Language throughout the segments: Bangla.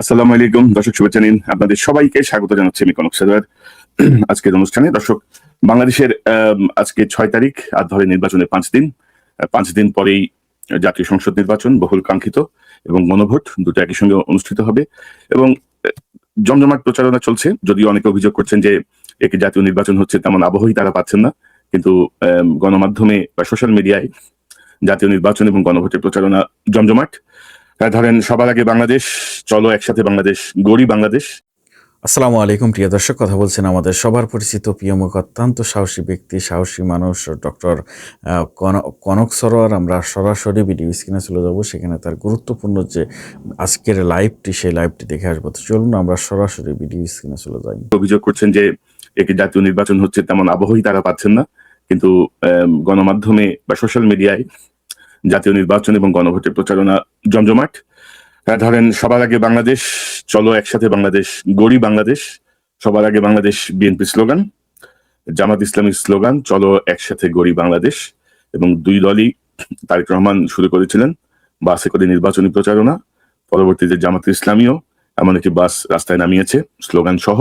আসসালামু আলাইকুম দর্শক, শুভেচ্ছা নিন। আপনাদের সবাইকে স্বাগত জানাচ্ছি আমি কনক সারোয়ার আজকের অনুষ্ঠানে। দর্শক, বাংলাদেশের আজকে ৬ তারিখ, আর ধরে নির্বাচনের 5 দিন। 5 দিন পরেই জাতীয় সংসদ নির্বাচন, বহুল কাঙ্ক্ষিত, এবং গণভোট দুটো একই সঙ্গে অনুষ্ঠিত হবে। এবং আহ, জমজমাট প্রচারণা চলছে, যদিও অনেকে অভিযোগ করছেন যে একে জাতীয় নির্বাচন হচ্ছে তেমন আবহই তারা পাচ্ছেন না। কিন্তু গণমাধ্যমে বা সোশ্যাল মিডিয়ায় জাতীয় নির্বাচন এবং গণভোটের প্রচারণা জমজমাট। ধরেন সবার আগে বাংলাদেশ, চলো একসাথে বাংলাদেশ, গড়ি বাংলাদেশ। আসসালামু আলাইকুম প্রিয় দর্শক, কথা বলছেন আমাদের সবার পরিচিত প্রিয় মুখ, অত্যন্ত সাহসী ব্যক্তি, সাহসী মানুষ ডক্টর কনক সরোয়ার। আমরা সরাসরি ভিডিও স্ক্রিনে চলে যাব, সেখানে তার গুরুত্বপূর্ণ যে আজকের লাইভটি, সেই লাইভটি দেখে আসবো। তো চলুন আমরা সরাসরি ভিডিও স্ক্রিনে চলে যাই। অভিযোগ করছেন যে একে জাতীয় নির্বাচন হচ্ছে তেমন আবহই তারা পাচ্ছেন না। কিন্তু গণমাধ্যমে বা সোশ্যাল মিডিয়ায় জাতীয় নির্বাচন এবং গণভোটের প্রচারণা জমজমাট। ধরেন সবার আগে বাংলাদেশ, চলো একসাথে বাংলাদেশ, গড়ি বাংলাদেশ। সবার আগে Bangladesh BNP slogan, Jamaat Islami slogan চলো একসাথে গড়ি বাংলাদেশ। এবং দুই দলই, তারেক রহমান শুরু করেছিলেন বাসে করে নির্বাচনী প্রচারণা, পরবর্তীতে জামাত ইসলামীও এমন একটি বাস রাস্তায় নামিয়েছে স্লোগান সহ।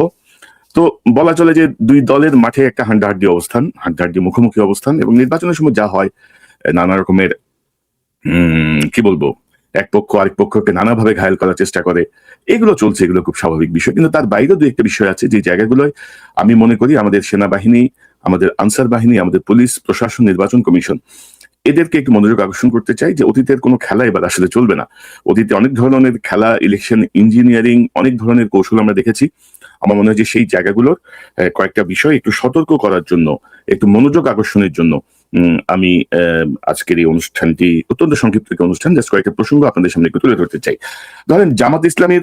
তো বলা চলে যে দুই দলের মাঠে একটা হাড্ডাহাড্ডি অবস্থান, হাড্ডাহাড্ডি মুখোমুখি অবস্থান। এবং নির্বাচনের সময় যা হয়, নানা রকমের কি বলবো, এক পক্ষ আরেক পক্ষকে নানাভাবে ঘায়েল করার চেষ্টা করে, এগুলো চলছে, এগুলো খুব স্বাভাবিক বিষয়। কিন্তু তার বাইরেও দু একটা বিষয় আছে যে জায়গাগুলোয় আমি মনে করি আমাদের সেনাবাহিনী, আমাদের আনসার বাহিনী, আমাদের পুলিশ প্রশাসন, নির্বাচন কমিশন, এদেরকে একটু মনোযোগ আকর্ষণ করতে চাই যে অতীতের কোনো খেলা এবার আসলে চলবে না। অতীতে অনেক ধরনের খেলা, ইলেকশন ইঞ্জিনিয়ারিং, অনেক ধরনের কৌশল আমরা দেখেছি। আমার মনে হয় যে সেই জায়গাগুলোর কয়েকটা বিষয় একটু সতর্ক করার জন্য, একটু মনোযোগ আকর্ষণের জন্য আমি আজকের এই অনুষ্ঠানটি, অত্যন্ত সংক্ষিপ্ত একটি অনুষ্ঠান, জাস্ট কয়েকটা প্রসঙ্গ আপনাদের সামনে একটু তুলে ধরতে চাই। ধরেন জামাত ইসলামের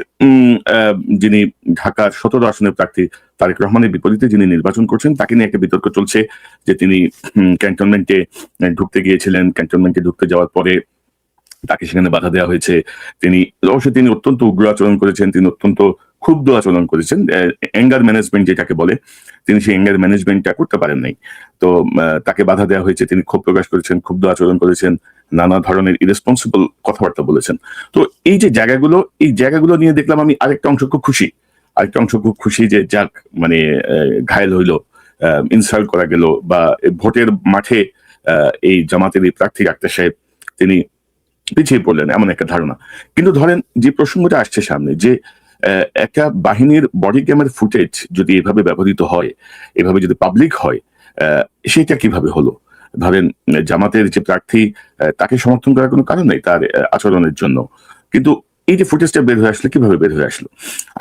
যিনি ঢাকার 17 আসনের প্রার্থী তারেক রহমানের বিপরীতে যিনি নির্বাচন করছেন, তাকে নিয়ে একটা বিতর্ক চলছে যে তিনি ক্যান্টনমেন্টে ঢুকতে গিয়েছিলেন, ক্যান্টনমেন্টে ঢুকতে যাওয়ার পরে তাকে সেখানে বাধা দেওয়া হয়েছে। তিনি অত্যন্ত উগ্র আচরণ করেছেন, তিনি অত্যন্ত ক্ষুব্ধ আচরণ করেছেন, অ্যাঙ্গার ম্যানেজমেন্ট যেটাকে বলে, তিনি সেই অ্যাঙ্গার ম্যানেজমেন্টটা করতে পারেন নাই। তো তাকে বাধা দেওয়া হয়েছে, তিনি ক্ষোভ প্রকাশ করেছেন, ক্ষুব্ধ আচরণ করেছেন, নানা ধরনের ইরেসপন্সিবল কথাবার্তা বলেছেন। তো এই যে জায়গাগুলো, এই জায়গাগুলো নিয়ে দেখলাম আমি আরেকটা অংশ খুব খুশি, যে যাক, মানে ঘায়েল হইলো, ইনসাল্ট করা গেল, বা ভোটের মাঠে এই জামাতের এই প্রার্থী আক্তার সাহেব তিনি পিছিয়ে পড়লেন, এমন একটা ধারণা। কিন্তু ধরেন যে প্রসঙ্গটা আসছে সামনে, যে একটা বাহিনীর বডি ক্যামেরার ফুটেজ যদি এভাবে ব্যবহৃত হয়, এভাবে যদি পাবলিক হয়, সেটা কিভাবে হলো? ধরেন জামাতের যে প্রার্থী, তাকে সমর্থন করার কোনো কারণ নেই তার আচরণের জন্য। কিন্তু এই যে ফুটেজটা বের হয়ে আসলো, কিভাবে বের হয়ে আসলো?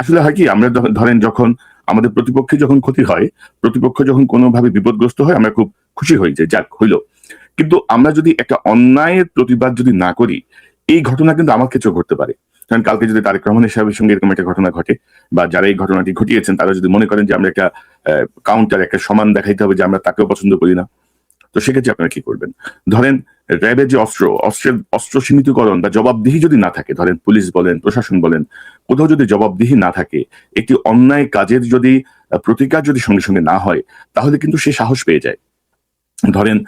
আসলে হয় কি, আমরা ধরেন যখন আমাদের প্রতিপক্ষে যখন ক্ষতি হয়, প্রতিপক্ষ যখন কোনোভাবে বিপদগ্রস্ত হয়, আমরা খুব খুশি হই যে যাক হইলো। কিন্তু আমরা যদি একটা অন্যায়ের প্রতিবাদ যদি না করি, এই ঘটনা কিন্তু আমার ক্ষেত্রেও ঘটতে পারে। কারণ কালকে যদি তারেক রহমান সাহেবের সঙ্গে এরকম একটা ঘটনা ঘটে, বা যারা এই ঘটনাটি ঘটিয়েছেন তারা যদি মনে করেন যে আমরা একটা কাউন্টার, একটা সমান দেখাইতে হবে যে আমরা তাকেও পছন্দ করি না, তো সেক্ষেত্রে আপনারা কি করবেন? ধরেন র্যাবের যে অস্ত্র সীমিতকরণ বা জবাবদিহি যদি না থাকে, ধরেন পুলিশ বলেন, প্রশাসন বলেন, কোথাও যদি জবাবদিহি না থাকে, একটি অন্যায় কাজের যদি প্রতিকার যদি সঙ্গে সঙ্গে না হয়, তাহলে কিন্তু সে সাহস পেয়ে যায়। ধরেন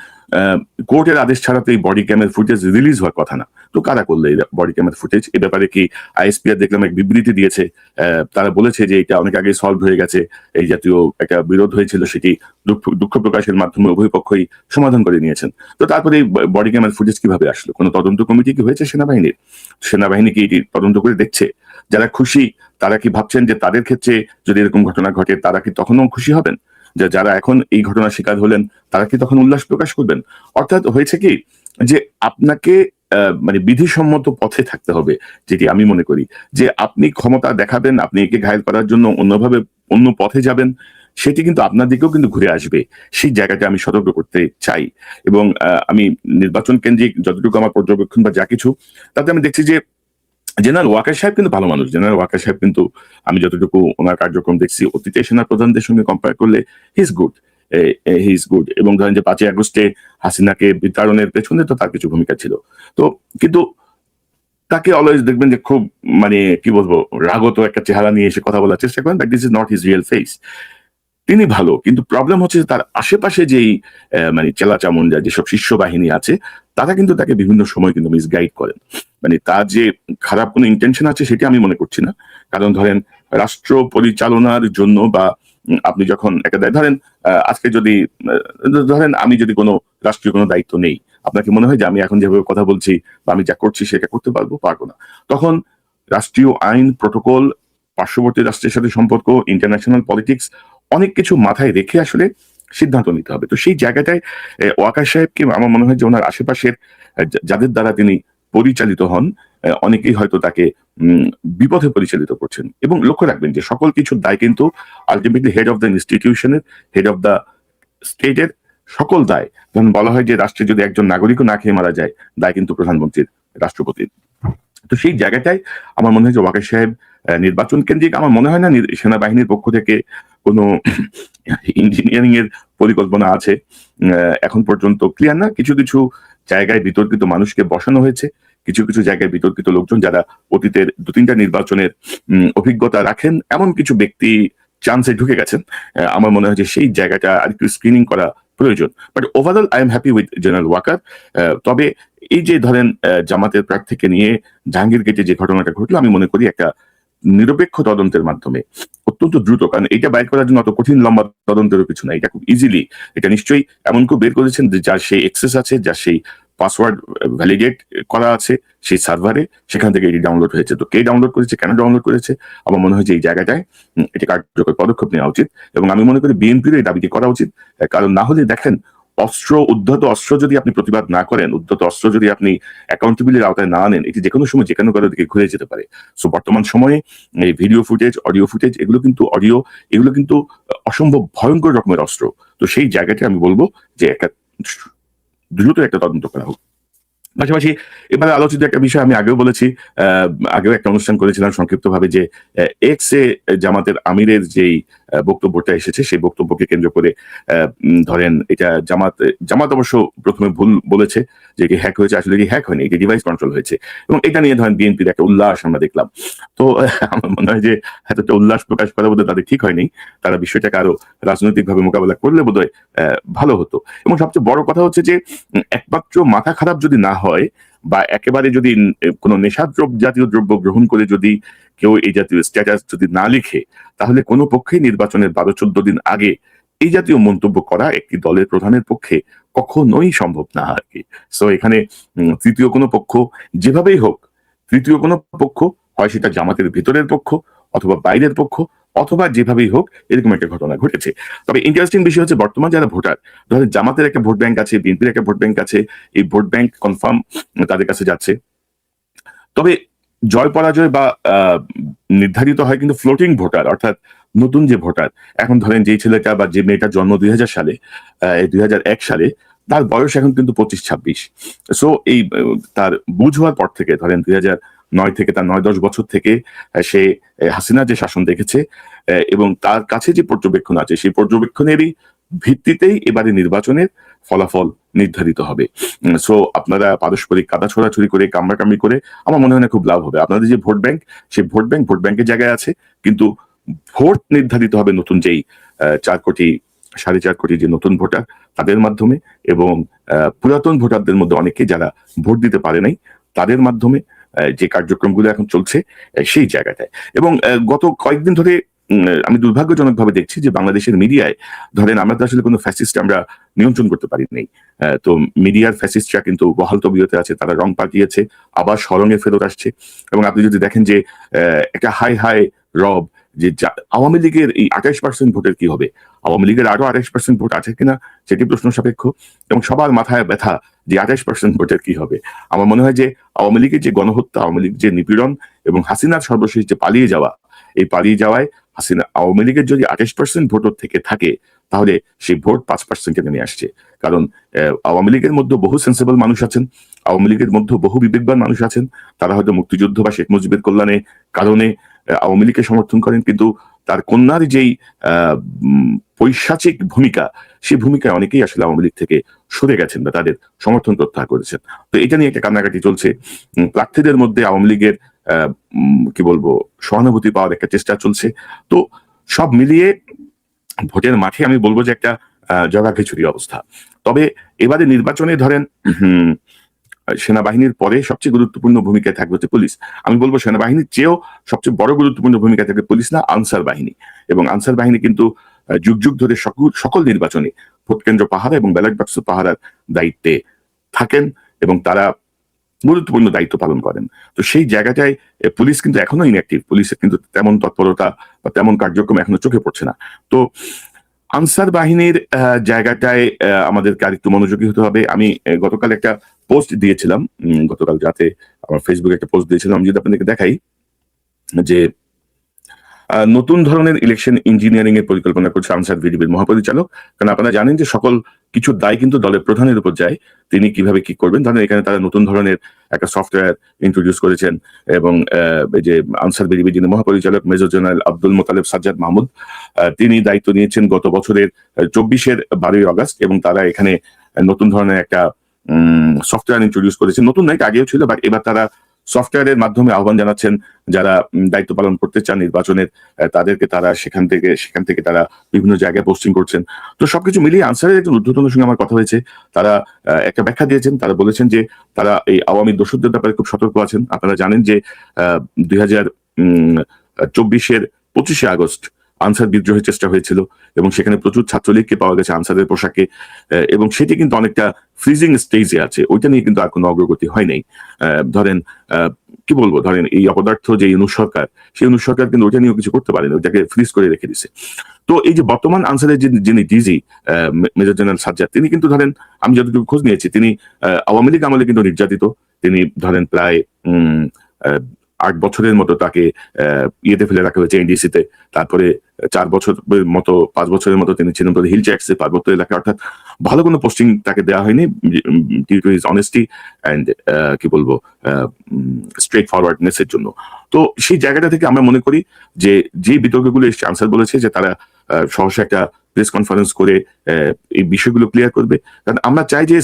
কোর্টের আদেশ ছাড়া তো এই বডি ক্যামের ফুটেজ রিলিজ হওয়ার কথা না। তো কারা করলো এই বডি ক্যামের ফুটেজ? এ ব্যাপারে কি আইএসপিআর দেখলাম এক বিবৃতি দিয়েছে। তারা বলেছে যে এটা অনেক আগে সলভ হয়ে গেছে, এই জাতীয় একটা বিরোধ হয়েছিল, সেটি দুঃখ প্রকাশের মাধ্যমে উভয় পক্ষই সমাধান করে নিয়েছেন। তো তারপরে এই বডি ক্যামের ফুটেজ কিভাবে আসলো? কোনো তদন্ত কমিটি কি হয়েছে সেনাবাহিনীর? সেনাবাহিনী কি এটি তদন্ত করে দেখছে? যারা খুশি তারা কি ভাবছেন যে তাদের ক্ষেত্রে যদি এরকম ঘটনা ঘটে, তারা কি তখনও খুশি হবেন? যারা এখন এই ঘটনার শিকার হলেন, তারা কি তখন উল্লাস প্রকাশ করবেন? অর্থাৎ হয়েছে কি, যে আপনাকে মানে বিধিসম্মত পথে থাকতে হবে, যেটি আমি মনে করি। যে আপনি ক্ষমতা দেখাবেন, আপনি একে ঘায়েল করার জন্য অন্যভাবে অন্য পথে যাবেন, সেটি কিন্তু আপনার দিকেও কিন্তু ঘুরে আসবে। সেই জায়গাটা আমি সতর্ক করতে চাই। এবং আমি নির্বাচন কেন্দ্রিক যতটুকু আমার পর্যবেক্ষণ বা যা কিছু, তাতে আমি দেখছি যে জেনারেল ওয়াকার সাহেব কিন্তু ভালো মানুষ। জেনারেল ওয়াকার সাহেব কিন্তু, আমি যতটুকু ওনার কার্যক্রম দেখছি, অতীতে সেনা প্রধানদের সঙ্গে কম্পেয়ার করলে হি ইজ গুড। এবং ধরেন যে 5ই আগস্টে হাসিনাকে বিতাড়নের পেছনে তো তার কিছু ভূমিকা ছিল। তো কিন্তু তাকে অলওয়েজ দেখবেন যে খুব, মানে কি বলবো, রাগত একটা চেহারা নিয়ে এসে কথা বলার চেষ্টা করেন, but this is not his real face. তিনি ভালো, কিন্তু প্রবলেম হচ্ছে যে তার আশেপাশে যেই মানে চেলা চামুন্ডা যেসব শিষ্য বাহিনী আছে, তারা কিন্তু তাকে বিভিন্ন সময় কিন্তু মিসগাইড করেন। মানে তার যে খারাপ কোনো ইন্টেনশন আছে সেটা আমি মনে করছি না। কারণ ধরেন রাষ্ট্র পরিচালনার জন্য বা আপনি যখন একটা ধরেন আজকে যদি ধরেন আমি যদি কোনো রাষ্ট্রীয় কোনো দায়িত্ব নেই, আপনার কি মনে হয় যে আমি এখন যেভাবে কথা বলছি বা আমি যা করছি সেটা করতে পারবো না? তখন রাষ্ট্রীয় আইন, প্রটোকল, পার্শ্ববর্তী রাষ্ট্রের সাথে সম্পর্ক, ইন্টারন্যাশনাল পলিটিক্স অনেক কিছু মাথায় রেখে আসলে সিদ্ধান্ত নিতে হবে। তো সেই জায়গাটায় ওয়াকার সাহেবকে আমার মনে হয় যে ওনার আশেপাশের যাদের দ্বারা তিনি পরিচালিত হন, অনেকেই হয়তো তাকে বিপথে পরিচালিত করছেন। এবং লক্ষ্য রাখবেন যে সকল কিছুর দায় কিন্তু আলটিমেটলি হেড অফ দ্য ইনস্টিটিউশনের, হেড অফ দ্য স্টেটের সকল দায়। যেমন বলা হয় যে রাষ্ট্রে যদি একজন নাগরিকও না খেয়ে মারা যায়, দায় কিন্তু প্রধানমন্ত্রীর, রাষ্ট্রপতির। তো সেই জায়গাটায় আমার মনে হয় যে ওয়াকার সাহেব নির্বাচন কেন্দ্রিক আমার মনে হয় না সেনাবাহিনীর পক্ষ থেকে কোনো ইঞ্জিনিয়ারিং এর পরিকল্পনা আছে। এখন পর্যন্ত ক্লিয়ার না। কিছু কিছু জায়গায় বিতর্কিত মানুষকে বসানো হয়েছে, কিছু কিছু জায়গায় বিতর্কিত লোকজন যারা অতীতের 2-3টা নির্বাচনের অভিজ্ঞতা রাখেন এমন কিছু ব্যক্তি চান্সে ঢুকে গেছেন। আমার মনে হয় যে সেই জায়গাটা আরেকটু স্ক্রিনিং করা প্রয়োজন। But overall I am happy with general Walker. তবে এই যে ধরেন জামাতের প্রার্থীকে নিয়ে জাহাঙ্গীর গেটে যে ঘটনাটা ঘটলো, আমি মনে করি একটা নিরপেক্ষ তদন্তের মাধ্যমে অত্যন্ত দ্রুত, কারণ এটা বাইর করার জন্য অত কঠিন লম্বা তদন্তেরও কিছু না, এটা খুব ইজিলি এটা নিশ্চয়ই এমন কেউ বের করেছেন যে যার সেই এক্সেস আছে, যার সেই পাসওয়ার্ড ভ্যালিডেট করা আছে সেই সার্ভারে, সেখান থেকে এটি ডাউনলোড হয়েছে। তো কে ডাউনলোড করেছে, কেন ডাউনলোড করেছে, আমার মনে হয় যে এই জায়গাটায় এটি কার্যকর পদক্ষেপ নেওয়া উচিত। এবং আমি মনে করি বিএনপির এই দাবিটি করা উচিত। কারণ না হলে দেখেন উদ্ধত অস্ত্র যদি আপনি প্রতিবাদ না করেন, উদ্ধত অস্ত্র যদি আপনি অ্যাকাউন্টেবিলিটির আওতায় না আনেন, এটি যেকোনো সময় যেকোনো কারোর দিকে ঘুরে যেতে পারে। সো বর্তমান সময়ে এই ভিডিও ফুটেজ, অডিও ফুটেজ, এগুলো কিন্তু অসম্ভব ভয়ঙ্কর রকমের অস্ত্র। তো সেই জায়গাটা আমি বলবো যে একটা দ্রুত একটা তদন্ত করা হোক। পাশাপাশি এবারে আলোচিত একটা বিষয় আমি আগেও বলেছি, আগেও একটা অনুষ্ঠান করেছিলাম সংক্ষিপ্তভাবে, যে এক্স এ জামাতের আমিরের যেই বক্তব্যটা এসেছে সেই বক্তব্যকে কেন্দ্র করে ধরেন এটা জামাত অবশ্য প্রথমে ভুল বলেছে যে হ্যাক হয়েছে, আসলে কি হ্যাক হয়নি, এটি ডিভাইস কন্ট্রোল হয়েছে। এবং এটা নিয়ে ধরেন বিএনপির একটা উল্লাস আমরা দেখলাম। তো আমার মনে হয় যে এতটা উল্লাস প্রকাশ করা বোধহয় তাদের ঠিক হয়নি। তারা বিষয়টাকে আরো রাজনৈতিকভাবে মোকাবেলা করলে বোধহয় ভালো হতো। এবং সবচেয়ে বড় কথা হচ্ছে যে একমাত্র মাথা খারাপ যদি না হয় বা একেবারে যদি কোনো জাতীয় দ্রব্য গ্রহণ করে যদি কেউ এই জাতীয় স্ট্যাটাস যদি না লিখে, তাহলে কোনো পক্ষেই নির্বাচনের 12-14 দিন আগে এই জাতীয় মন্তব্য করা একটি দলের প্রধানের পক্ষে কখনোই সম্ভব না আর কি। সো এখানে তৃতীয় কোনো পক্ষ যেভাবেই হোক, তৃতীয় কোনো পক্ষ হয় সেটা জামাতের ভিতরের পক্ষ অথবা বাইরের পক্ষ অথবা যেভাবেই হোক, এরকম একটা ঘটনা ঘটেছে। তবে ইন্টারেস্টিং বিষয় হচ্ছে বর্তমান যারা ভোটার, ধরেন জামাতের একটা ভোট ব্যাংক আছে, বিএনপির একটা ভোট ব্যাংক আছে, এই ভোট ব্যাংক কনফার্ম তাদের কাছে যাচ্ছে। তবে জয় পরাজয় বা নির্ধারিত হয় কিন্তু ফ্লোটিং ভোটার, অর্থাৎ নতুন যে ভোটার। এখন ধরেন যে ছেলেটা বা যে মেয়েটার জন্ম 2000 সালে, 2001 সালে, তার বয়স এখন কিন্তু 25-26। সো এই তার বুঝ হওয়ার পর থেকে ধরেন 2009 থেকে, তার 9-10 বছর থেকে সে হাসিনা যে শাসন দেখেছে এবং তার কাছে যে পর্যবেক্ষণ আছে, সেই পর্যবেক্ষণেরই ভিত্তিতেই এবারে নির্বাচনের ফলাফল নির্ধারিত হবে। সো আপনারা পারস্পরিক কাদা ছোড়াছুড়ি করে, কামড়াকামড়ি করে আমার মনে হয় না খুব লাভ হবে। আপনাদের যে ভোট ব্যাংক, সেই ভোট ব্যাংকের জায়গায় আছে, কিন্তু ভোট নির্ধারিত হবে নতুন যেই 4 কোটি 4.5 কোটি যে নতুন ভোটার তাদের মাধ্যমে, এবং পুরাতন ভোটারদের মধ্যে অনেকে যারা ভোট দিতে পারে নাই তাদের মাধ্যমে যে কার্যক্রমগুলো এখন চলছে সেই জায়গাটায়। এবং গত কয়েকদিন ধরে আমি দুর্ভাগ্যজনকভাবে দেখছি যে বাংলাদেশের মিডিয়ায়, ধরেন আমরা তো আসলে কোনো ফ্যাসিস্ট আমরা নিয়ন্ত্রণ করতে পারি নাই, তো মিডিয়ার ফ্যাসিস্টরা কিন্তু বহাল তবিয়তে আছে, তারা রং পাল্টিয়েছে, আবার স্মরণে ফেরত আসছে। এবং আপনি যদি দেখেন যে একটা হাই রব যে আওয়ামী লীগের এই 28% ভোটের কি হবে, আওয়ামী লীগের আরো 28% ভোট আছে কিনা সেটি প্রশ্ন সাপেক্ষ। এবং সবার মাথায় ব্যথা যে 28% ভোটের কি হবে। আমার মনে হয় যে আওয়ামী লীগের যে গণহত্যা, আওয়ামী লীগ যে নিপীড়ন এবং হাসিনার সর্বশেষ যে পালিয়ে যাওয়া, এই পালিয়ে যাওয়ায় আওয়ামী লীগের যদি 28% ভোটার থেকে থাকে, তাহলে সেই ভোট 5% নেমে আসছে। কারণ আওয়ামী লীগের মধ্যে বহু সেন্সিবল মানুষ আছেন, আওয়ামী লীগের মধ্যে বহু বিবেকবান মানুষ আছেন, তারা হয়তো মুক্তিযুদ্ধ বা শেখ মুজিবের কল্যাণে কারণে আওয়ামী লীগকে সমর্থন করেন, কিন্তু তার কন্যার যেই পৈশাচিক ভূমিকা, সেই ভূমিকায় অনেকেই আসলে আওয়ামী লীগ থেকে সরে গেছেন বা তাদের সমর্থন প্রত্যাহার করেছেন। তো এটা নিয়ে একটা কান্নাকাটি চলছে। প্রার্থীদের মধ্যে আওয়ামী লীগের কি বলবো সহানুভূতি পাওয়ার একটা চেষ্টা চলছে। তো সব মিলিয়ে ভোটের মাঠে আমি বলবো যে একটা জগা খিচুড়ি অবস্থা। তবে এবারে নির্বাচনে ধরেন সেনাবাহিনীর পরে সবচেয়ে গুরুত্বপূর্ণ ভূমিকায় থাকবে হচ্ছে পুলিশ। আমি বলবো সেনাবাহিনীর চেয়েও সবচেয়ে বড় গুরুত্বপূর্ণ ভূমিকা থাকবে পুলিশ না, আনসার বাহিনী। এবং আনসার বাহিনী কিন্তু যুগ যুগ ধরে সকল নির্বাচনে ভোট কেন্দ্র পাহারা এবং ব্যালট বাক্স পাহারার দায়িত্বে থাকেন এবং তারা গুরুত্বপূর্ণ দায়িত্ব পালন করেন। তো সেই জায়গাটায় পুলিশ কিন্তু এখনো ইনঅ্যাক্টিভ, পুলিশের কিন্তু তেমন তৎপরতা বা তেমন কার্যক্রম এখনো চোখে পড়ছে না। তো আনসার বাহিনীর জায়গাটায় আমাদেরকে আরেকটু মনোযোগী হতে হবে। আমি গতকাল একটা পোস্ট দিয়েছিলাম, গতকাল রাতে আমার ফেসবুকে একটা পোস্ট দিয়েছিলাম। আমি যদি আপনাদেরকে দেখাই যে নতুন ধরনের ইলেকশন ইঞ্জিনিয়ারিং এর পরিকল্পনা করছে আনসার ভিডিপির মহাপরিচালক। কারণ আপনারা জানেন যে সকল কিছু দায় কিন্তু দলের প্রধানের উপর যায়, তিনি কিভাবে কি করবেন। ধরেন এখানে তারা নতুন ধরনের একটা সফটওয়্যার ইন্ট্রোডিউস করেছেন এবং এই যে আনসার ভিডিপির যিনি মহাপরিচালক মেজর জেনারেল আব্দুল মোতালেব সাজ্জাদ মাহমুদ, তিনি দায়িত্ব নিয়েছেন গত বছরের 24-এর 12ই আগস্ট এবং তারা এখানে নতুন ধরনের একটা সফটওয়্যার ইন্ট্রোডিউস করেছেন। নতুন নয়, আগেও ছিল, বাট এবার তারা সফটওয়্যারের মাধ্যমে আহ্বান জানাচ্ছেন যারা দায়িত্ব পালন করতে চান নির্বাচনের, তাদেরকে তারা সেখান থেকে তারা বিভিন্ন জায়গায় পোস্টিং করছেন। তো সবকিছু মিলিয়ে আনসারের একজন ঊর্ধ্বতনের সঙ্গে আমার কথা হয়েছে, তারা একটা ব্যাখ্যা দিয়েছেন। তারা বলেছেন যে তারা এই আওয়ামী দোষরদের ব্যাপারে খুব সতর্ক আছেন। আপনারা জানেন যে 2024-এর 25শে আগস্ট আনসার বিদ্রোহের চেষ্টা হয়েছিল এবং সেখানে প্রচুর ছাত্রলীগকে পাওয়া গেছে আনসারের পোশাকে, এবং সেটি কিন্তু অনেকটা ফ্রিজিং স্টেজে আছে, ওইটা নিয়ে কিন্তু আর কোনো অগ্রগতি হয় নাই। ধরেন কি বলবো, ধরেন এই অপদার্থ যে ইউনূস সরকার, সেই ইউনূস সরকার কিন্তু ওইটা নিয়েও কিছু করতে পারেনি, ওইটাকে ফ্রিজ করে রেখে দিছে। তো এই যে বর্তমান আনসারের যিনি ডিজি মেজর জেনারেল সাজ্জাদ, তিনি কিন্তু ধরেন আমি যতটুকু খোঁজ নিয়েছি তিনি আওয়ামী লীগ আমলে কিন্তু নির্যাতিত। তিনি ধরেন প্রায় 8 বছরের মতো তাকে ইয়েতে ফেলে রাখা হয়েছে এনডিসিতে। তারপরে 4 বছরের মতো 5 বছরের মতো তিনি ছিলেন হিল জ্যাক্সে পার্বত্য এলাকায়, অর্থাৎ ভালো কোনো পোস্টিং তাকে দেওয়া হয়নি due to his honesty and কি বলবো স্ট্রেট ফরওয়ার্ডনেসের জন্য। তো সেই জায়গাটা থেকে আমরা মনে করি যে বিতর্কগুলো এসছে, আনসার বলেছে যে তারা সহসা একটা প্রেস কনফারেন্স করে এই বিষয়গুলো ক্লিয়ার করবে। কারণ আমরা চাই যে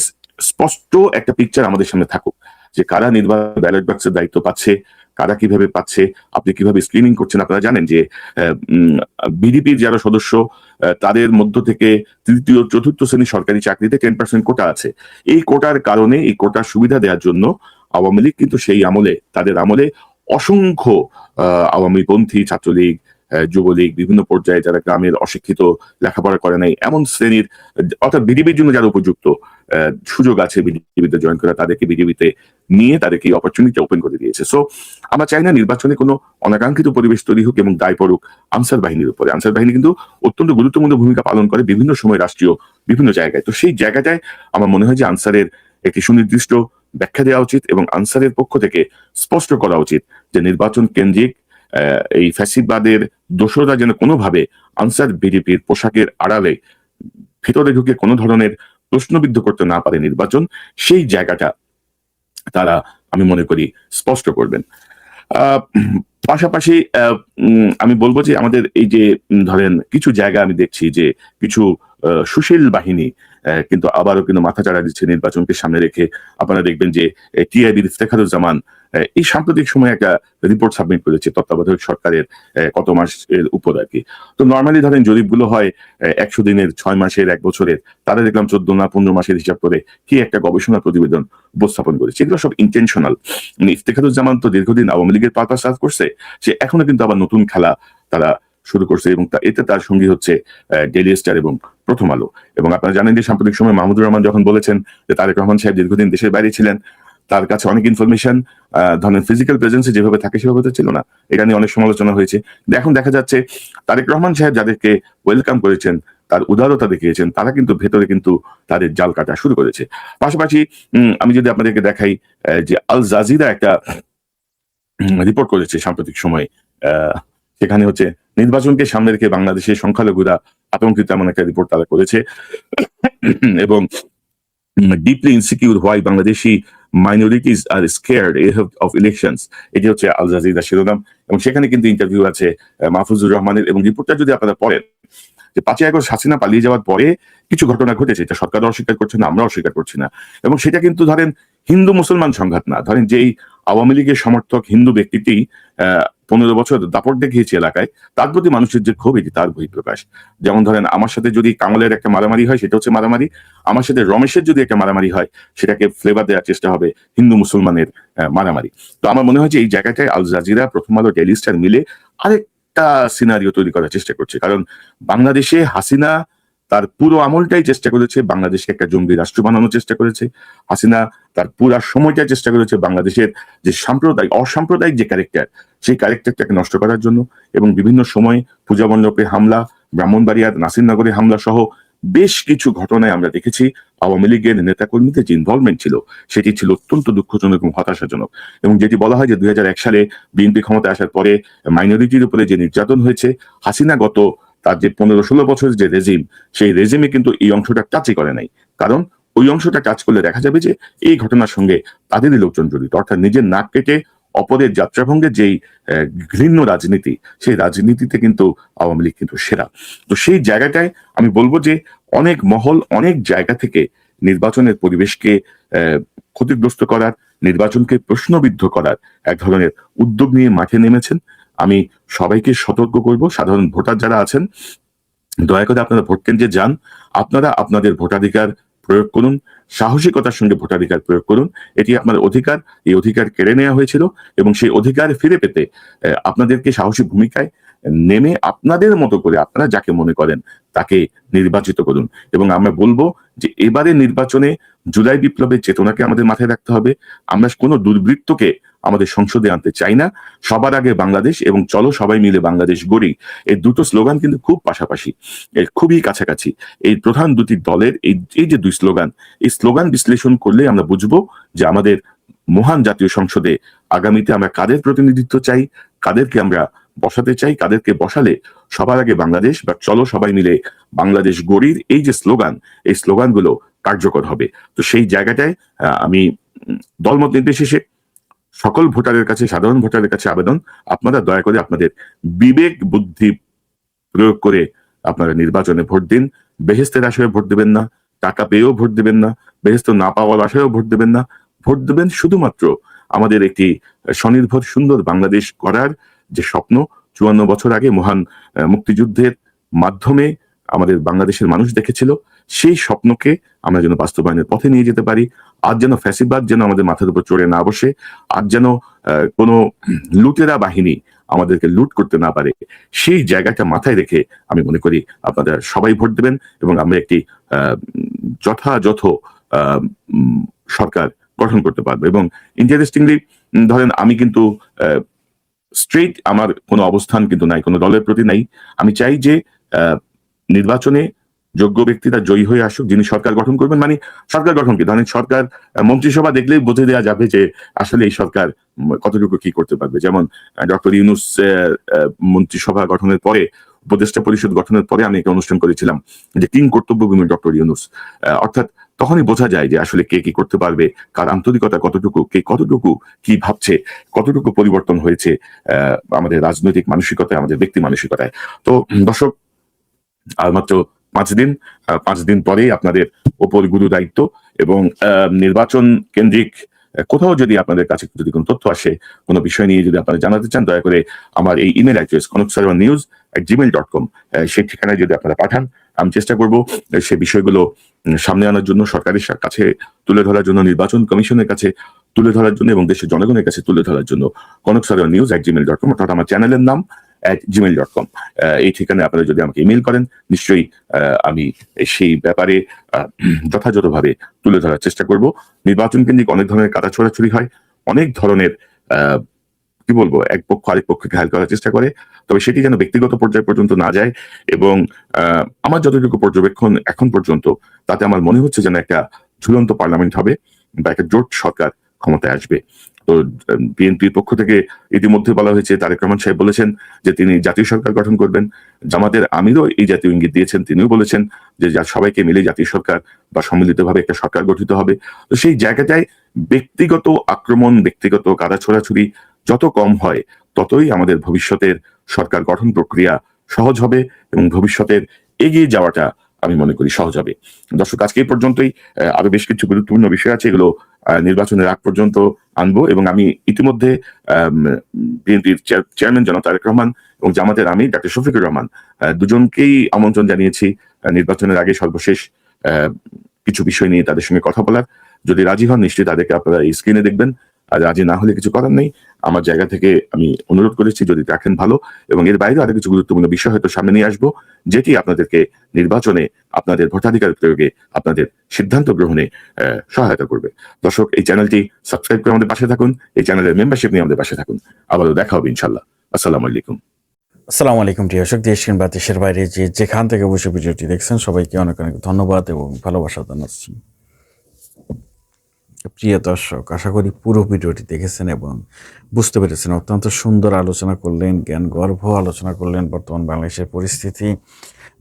স্পষ্ট একটা পিকচার আমাদের সামনে থাকুক যে কারা নির্বাচন ব্যালট বাক্সের দায়িত্ব পাচ্ছে, কারা কিভাবে পাচ্ছে, আপনি কিভাবে স্ক্রিনিং করছেন। আপনারা জানেন যে বিডিপির যারা সদস্য তাদের মধ্য থেকে তৃতীয় চতুর্থ শ্রেণীর সরকারি চাকরিতে 10% কোটা আছে। এই কোটার কারণে, এই কোটার সুবিধা দেওয়ার জন্য আওয়ামী লীগ কিন্তু সেই আমলে, তাদের আমলে অসংখ্য আওয়ামীপন্থী ছাত্রলীগ, যুবলীগ, বিভিন্ন পর্যায়ে যারা গ্রামের অশিক্ষিত, লেখাপড়া করে নাই এমন শ্রেণীর, অর্থাৎ বিডিবির জন্য যারা উপযুক্ত সুযোগ আছে বিডিবিতে জয়েন করা, তাদেরকে বিডিবিতে নিয়ে তাদেরকে এই অপরচুনিটি ওপেন করে দিয়েছে। সো আমরা চাই না নির্বাচনে কোনো অনাকাঙ্ক্ষিত পরিবেশ তৈরি হোক এবং দায় পড়ুক আনসার বাহিনীর উপরে। আনসার বাহিনী কিন্তু অত্যন্ত গুরুত্বপূর্ণ ভূমিকা পালন করে বিভিন্ন সময় রাষ্ট্রীয় বিভিন্ন জায়গায়। তো সেই জায়গাটায় আমার মনে হয় যে আনসারের একটি সুনির্দিষ্ট ব্যাখ্যা দেওয়া উচিত এবং আনসারের পক্ষ থেকে স্পষ্ট করা উচিত যে নির্বাচন কেন্দ্রিক এই ফ্যাসিবাদের দোষরা যেন কোনোভাবে আনসার বিডিপির পোশাকের আড়ালে ভেতরে ঢুকে কোনো ধরনের প্রশ্নবিদ্ধ করতে না পারে নির্বাচন, সেই জায়গাটা তারা আমি মনে করি স্পষ্ট করবেন। পাশাপাশি আমি বলবো যে আমাদের এই যে ধরেন কিছু জায়গা আমি দেখছি যে কিছু সুশীল বাহিনী কিন্তু আবারও কিন্তু মাথাচাড়া দিচ্ছে নির্বাচনকে সামনে রেখে। আপনারা দেখবেন যে টিআইবির ইফতেখারুজ্জামান এই সাম্প্রতিক সময়ে একটা রিপোর্ট সাবমিট করেছে তত্ত্বাবধায়ক সরকারের কত মাসের উপর আর কি। তো নর্মালি ধরেন জরিপগুলো হয় 100 দিনের, 6 মাসের, 1 বছরের, তারা দেখলাম 14 না 15 মাসের হিসাব করে কি একটা গবেষণা প্রতিবেদন উপস্থাপন করেছে। এগুলো সব ইন্টেনশনাল। ইফতেখারুজ্জামান তো দীর্ঘদিন আওয়ামী লীগের পারপাস সার্ভ করছে, সে এখনো কিন্তু আবার নতুন খেলা তারা শুরু করছে এবং এতে তার সঙ্গী হচ্ছে ডেইলি স্টার এবং প্রথম আলো। এবং আপনারা জানেন যে সাম্প্রতিক সময় মাহমুদুর রহমান যখন বলেছেন যে তারেক রহমান সাহেব দীর্ঘদিন দেশের বাইরে ছিলেন, তার কাছে অনেক ইনফরমেশন ধরেন ফিজিক্যাল প্রেজেন্সে যেভাবে থাকে সেভাবে তো ছিল না, এটা নিয়ে অনেক সমালোচনা হয়েছে। এখন দেখা যাচ্ছে তারেক রহমান সাহেব যাদেরকে ওয়েলকাম করেছেন, তার উদারতা দেখিয়েছেন, তারা কিন্তু ভেতরে কিন্তু তাদের জাল কাটা শুরু করেছে। পাশাপাশি আমি যদি আপনাদেরকে দেখাই যে আল জাজিরা একটা রিপোর্ট করেছে সাম্প্রতিক সময়, সেখানে হচ্ছে নির্বাচনকে সামনে রেখে বাংলাদেশের সংখ্যালঘুরা আতঙ্কিত এমন একটা রিপোর্ট তারা করেছে এবং deeply insecure why Bangladeshi minorities are scared of elections, এটি হচ্ছে আল জাজিরা শিরোনাম। এবং সেখানে কিন্তু ইন্টারভিউ আছে মাহফুজুর রহমানের, এবং রিপোর্টটা যদি আপনারা পড়েন যে 5ই আগস্ট হাসিনা পালিয়ে যাওয়ার পরে কিছু ঘটনা ঘটেছে, এটা সরকারও অস্বীকার করছে না, আমরাও অস্বীকার করছি না। এবং সেটা কিন্তু ধরেন হিন্দু মুসলমান সংঘাত না, ধরেন যেই আওয়ামী লীগের সমর্থক হিন্দু ব্যক্তিটি 15 বছর দাপট দেখিয়েছে এলাকায়, তার প্রতি মানুষের যে ক্ষোভ, এটি তার বহিঃপ্রকাশ। যেমন ধরেন, আমার সাথে যদি কামালের একটা মারামারি হয়, সেটা হচ্ছে মারামারি। আমার সাথে রমেশের যদি একটা মারামারি হয়, সেটাকে ফ্লেভার দেওয়ার চেষ্টা হবে হিন্দু মুসলমানের মারামারি। তো আমার মনে হয় যে এই জায়গাটায় আল জাজিরা, প্রথম আলো, ডেইলি স্টার মিলে আরেকটা সিনারিও তৈরি করার চেষ্টা করছে। কারণ বাংলাদেশে হাসিনা তার পুরো আমলটাই চেষ্টা করেছে বাংলাদেশকে একটা জঙ্গি রাষ্ট্র বানানোর চেষ্টা করেছে। হাসিনা তার পুরা সময়টাই চেষ্টা করেছে বাংলাদেশের যে অসাম্প্রদায়িক যে ক্যারেক্টার, সেই ক্যারেক্টারটাকে নষ্ট করার জন্য, এবং বিভিন্ন সময় পূজা মণ্ডপে হামলা, ব্রাহ্মণবাড়িয়ার নাসিরনগরে হামলা সহ বেশ কিছু ঘটনায় আমরা দেখেছি আওয়ামী লীগের নেতাকর্মীদের যে ইনভলভমেন্ট ছিল, সেটি ছিল অত্যন্ত দুঃখজনক এবং হতাশাজনক। এবং যেটি বলা হয় যে 2001 সালে বিএনপি ক্ষমতায় আসার পরে মাইনরিটির উপরে যে নির্যাতন হয়েছে, হাসিনা গত তার যে 15-16 বছরের যে রেজিম, সেই রেজিমে কিন্তু এই অংশটা টাচই করে নাই। কারণ ওই অংশটা টাচ করলে দেখা যাবে যে এই ঘটনার সঙ্গে তাদেরই লোকজন জড়িত, অর্থাৎ নিজের নাক কেটে অপরের যাত্রাভঙ্গের যেই ঘৃণ্য রাজনীতি, সেই রাজনীতিতে কিন্তু আওয়ামী লীগ কিন্তু সেরা। তো সেই জায়গাটায় আমি বলবো যে অনেক মহল, অনেক জায়গা থেকে নির্বাচনের পরিবেশকে ক্ষতিগ্রস্ত করার, নির্বাচনকে প্রশ্নবিদ্ধ করার এক ধরনের উদ্যোগ নিয়ে মাঠে নেমেছেন। আমি সবাইকে সতর্ক করব, সাধারণ ভোটার যারা আছেন, দয়া করে আপনারা ভোট কেন্দ্রে যান, আপনারা আপনাদের ভোটাধিকার প্রয়োগ করুন, সাহসিকতার সঙ্গে ভোটাধিকার প্রয়োগ করুন। এটি আপনার অধিকার, এই অধিকার কেড়ে নেওয়া হয়েছিল, এবং সেই অধিকার ফিরে পেতে আপনাদেরকে সাহসী ভূমিকায় নেমে আপনাদের মতো করে আপনারা যাকে মনে করেন তাকে নির্বাচিত করুন। এবং আমরা বলবো যে এবারে নির্বাচনে জুলাই বিপ্লবের চেতনাকে আমাদের মাথায় রাখতে হবে। আমরা কোনো দুর্বৃত্তকে আমাদের সংসদে আনতে চাই না। সবার আগে বাংলাদেশ এবং চলো সবাই মিলে বাংলাদেশ গড়ি, এই দুটো স্লোগান কিন্তু খুব পাশাপাশি, খুবই কাছাকাছি। এই প্রধান দুটি দলের এই যে দুই স্লোগান, এই স্লোগান বিশ্লেষণ করলে আমরা বুঝবো যে আমাদের মহান জাতীয় সংসদে আগামীতে আমরা কাদের প্রতিনিধিত্ব চাই, কাদেরকে আমরা বসাতে চাই, কাদেরকে বসালে সবার আগে বাংলাদেশ বা চলো সবাই মিলে বাংলাদেশ গড়ির এই যে স্লোগান, এই স্লোগানগুলো কার্যকর হবে। তো সেই জায়গাটায় আমি দলমত নির্বিশেষে সকল ভোটারের কাছে, সাধারণ ভোটারের কাছে আবেদন, আপনারা দয়া করে আপনাদের বিবেক বুদ্ধি প্রয়োগ করে আপনারা নির্বাচনে ভোট দিন। বেহেস্তের আশায় ভোট দেবেন না, টাকা পেয়েও ভোট দেবেন না, বেহেস্ত না পাওয়ার আশায়ও ভোট দেবেন না। ভোট দেবেন শুধুমাত্র আমাদের একটি স্বনির্ভর সুন্দর বাংলাদেশ করার যে স্বপ্ন 54 বছর আগে মহান মুক্তিযুদ্ধের মাধ্যমে আমাদের বাংলাদেশের মানুষ দেখেছিল, সেই স্বপ্নকে আমরা যেন বাস্তবায়নের পথে নিয়ে যেতে পারি। আজ যেন ফ্যাসিবাদ যেন আমাদের মাথার উপর চড়ে না বসে, আজ যেন কোনো লুটেরা বাহিনী আমাদেরকে লুট করতে না পারে, সেই জায়গাটা মাথায় রেখে আমি মনে করি আপনারা সবাই ভোট দেবেন, এবং আমরা একটি যথাযথ সরকার গঠন করতে পারবো। এবং ইন্টারেস্টিংলি ধরেন, আমি কিন্তু স্ট্রেট আমার কোনো অবস্থান কিন্তু নাই, কোনো দলের প্রতি নাই। আমি চাই যে নির্বাচনে যোগ্য ব্যক্তিরা জয়ী হয়ে আসুক, যিনি সরকার গঠন করবেন। মানে সরকার গঠন কি, ধরেন সরকার মন্ত্রিসভা দেখলেই বুঝে দেওয়া যাবে যে আসলে এই সরকার কতটুকু কি করতে পারবে। যেমন ডক্টর ইউনূস মন্ত্রিসভা গঠনের পরে, উপদেষ্টা পরিষদ গঠনের পরে আমি একটা অনুষ্ঠান করেছিলাম যে কিং কর্তব্যভূমি ডক্টর ইউনূস। অর্থাৎ তখনই বোঝা যায় যে আসলে কে কি করতে পারবে, কার আন্তরিকতা কতটুকু, কে কতটুকু কি ভাবছে, কতটুকু পরিবর্তন হয়েছে আমাদের রাজনৈতিক মানসিকতায়, আমাদের ব্যক্তি মানসিকতায়। তো দর্শক, আর মাত্র 5 দিন, 5 দিন পরেই আপনাদের ওপর গুরু দায়িত্ব। এবং নির্বাচন কেন্দ্রিক কোথাও যদি আপনাদের কাছে যদি কোনো তথ্য আসে, কোনো বিষয় নিয়ে যদি আপনারা জানাতে চান, দয়া করে আমার এই ইমেল অ্যাড্রেস konoksaronews@gmail.com সেই ঠিকানায় যদি আপনারা পাঠান, আমি চেষ্টা করব সেই বিষয়গুলো সামনে আনার জন্য, সরকারের কাছে তুলে ধরার জন্য, নির্বাচন কমিশনের কাছে তুলে ধরার জন্য, এবং দেশের জনগণের কাছে তুলে ধরার জন্য। konoksaronews@gmail.com, অর্থাৎ আমার চ্যানেলের নাম @gmail.com, এই ঠিকানায় আপনারা যদি আমাকে ইমেল করেন, নিশ্চয়ই আমি সেই ব্যাপারে যথাযথভাবে তুলে ধরার চেষ্টা করব। নির্বাচন কেন্দ্রিক অনেক ধরনের কাটা ছোড়াছুড়ি হয়, অনেক ধরনের কি বলবো, এক পক্ষ আরেক পক্ষকে ঘায়েল করার চেষ্টা করে, তবে সেটি যেন ব্যক্তিগত পর্যায় পর্যন্ত না যায়। এবং আমার যতটুকু পর্যবেক্ষণ এখন পর্যন্ত, তাতে আমার মনে হচ্ছে যেন একটা ঝুলন্ত পার্লামেন্ট হবে বা একটা জোট সরকার ক্ষমতায় আসবে। তো বিএনপির পক্ষ থেকে ইতিমধ্যে বলা হয়েছে, তারেক রহমান সাহেব বলেছেন যে তিনি জাতীয় সরকার গঠন করবেন। জামাতের আমিরও এই জাতীয় ইঙ্গিত দিয়েছেন, তিনিও বলেছেন যে সবাইকে মিলে জাতীয় সরকার বা সম্মিলিতভাবে একটা সরকার গঠিত হবে। তো সেই জায়গাটায় ব্যক্তিগত আক্রমণ, ব্যক্তিগত কাদা ছোড়াছুড়ি যত কম হয়, ততই আমাদের ভবিষ্যতের সরকার গঠন প্রক্রিয়া সহজ হবে, এবং ভবিষ্যতের এগিয়ে যাওয়াটা আমি মনে করি সহজ হবে। দর্শক, আজকে এই পর্যন্তই। আরো বেশ কিছু গুরুত্বপূর্ণ বিষয় আছে, এগুলো নির্বাচনের আগ পর্যন্ত আনবো। এবং আমি ইতিমধ্যে বিএনপির চেয়ারম্যান জনাব তারেক রহমান এবং জামাতের আমির ডক্টর শফিকুর রহমান দুজনকেই আমন্ত্রণ জানিয়েছি নির্বাচনের আগে সর্বশেষ কিছু বিষয় নিয়ে তাদের সঙ্গে কথা বলার। যদি রাজি হন, নিশ্চয়ই তাদেরকে আপনারা এই স্ক্রিনে দেখবেন। আর রাজি না হলে কিছু করার নেই। আমার জায়গা থেকে আমি অনুরোধ করেছি, যদি রাখেন ভালো। এবং এর বাইরে আরো কিছু গুরুত্বপূর্ণ বিষয় হয়তো সামনে নিয়ে আসবো, যেটি আপনাদেরকে নির্বাচনে আপনাদের ভোটাধিকার প্রয়োগে, আপনাদের সিদ্ধান্ত গ্রহণে সহায়তা করবে। দর্শক, এই চ্যানেলটি সাবস্ক্রাইব করে আমাদের পাশে থাকুন, এই চ্যানেলের মেম্বারশিপ নিয়ে আমাদের পাশে থাকুন। আবারও দেখা হবে ইনশাল্লাহ। আসসালামু আলাইকুম। আসসালামু আলাইকুম প্রিয় দর্শক, দেশ কিংবা দেশের বাইরে যেখান থেকে বসে ভিডিওটি দেখছেন সবাইকে অনেক অনেক ধন্যবাদ এবং ভালোবাসা জানাচ্ছি। প্রিয় দর্শক, আশা করি পুরো ভিডিওটি দেখেছেন এবং বুঝতে পেরেছেন। অত্যন্ত সুন্দর আলোচনা করলেন, জ্ঞান গর্ভ আলোচনা করলেন, বর্তমান বাংলাদেশের পরিস্থিতি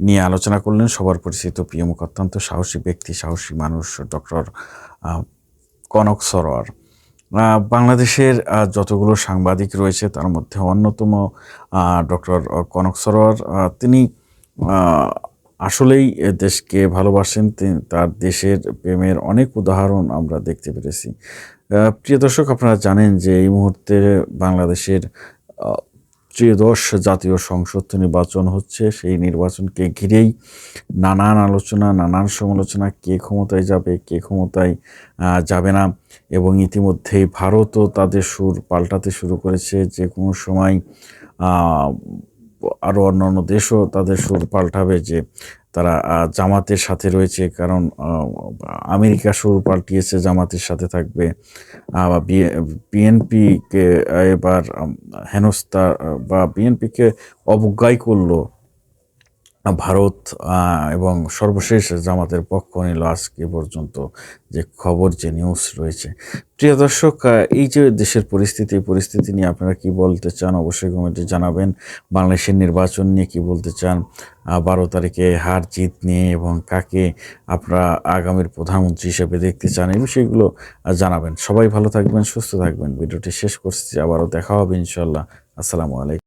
নিয়ে আলোচনা করলেন। সবার পরিচিত প্রিয় মুখ, অত্যন্ত সাহসী ব্যক্তি, সাহসী মানুষ ডক্টর কনক সরোয়ার। বাংলাদেশের যতগুলো সাংবাদিক রয়েছে তার মধ্যে অন্যতম ডক্টর কনক সরোয়ার। তিনি আসলেই দেশকে ভালোবাসেন। তার দেশের প্রেমের অনেক উদাহরণ আমরা দেখতে পেরেছি। প্রিয় দর্শক, আপনারা জানেন যে এই মুহূর্তে বাংলাদেশের ত্রয়োদশ জাতীয় সংসদ নির্বাচন হচ্ছে। সেই নির্বাচনকে ঘিরেই নানান আলোচনা, নানান সমালোচনা, কে ক্ষমতায় যাবে, কে ক্ষমতায় যাবে না। এবং ইতিমধ্যেই ভারতও তাদের সুর পাল্টাতে শুরু করেছে। যে কোনো সময় আরও অন্যান্য দেশও তাদের সুর পাল্টাবে যে তারা জামাতের সাথে রয়েছে, কারণ আমেরিকা সুর পাল্টিয়েছে, জামাতের সাথে থাকবে। বিএনপিকে এবার হেনস্থা বা বিএনপিকে অবজ্ঞাই করলো ভারত, এবং সর্বশেষ জামাতের পক্ষ নিল আজকে পর্যন্ত যে খবর, যে নিউজ রয়েছে। প্রিয় দর্শক, এই যে দেশের পরিস্থিতি নিয়ে আপনারা কি বলতে চান অবশ্যই কমেন্টে জানাবেন। বাংলাদেশের নির্বাচন নিয়ে কি বলতে চান, 12 তারিখে হার জিত নিয়ে, এবং কাকে আপনারা আগামীর প্রধানমন্ত্রী হিসেবে দেখতে চান, এই বিষয়গুলো জানাবেন। সবাই ভালো থাকবেন, সুস্থ থাকবেন। ভিডিওটি শেষ করছি, আবারও দেখা হবে ইনশাল্লাহ। আসসালামু আলাইকুম।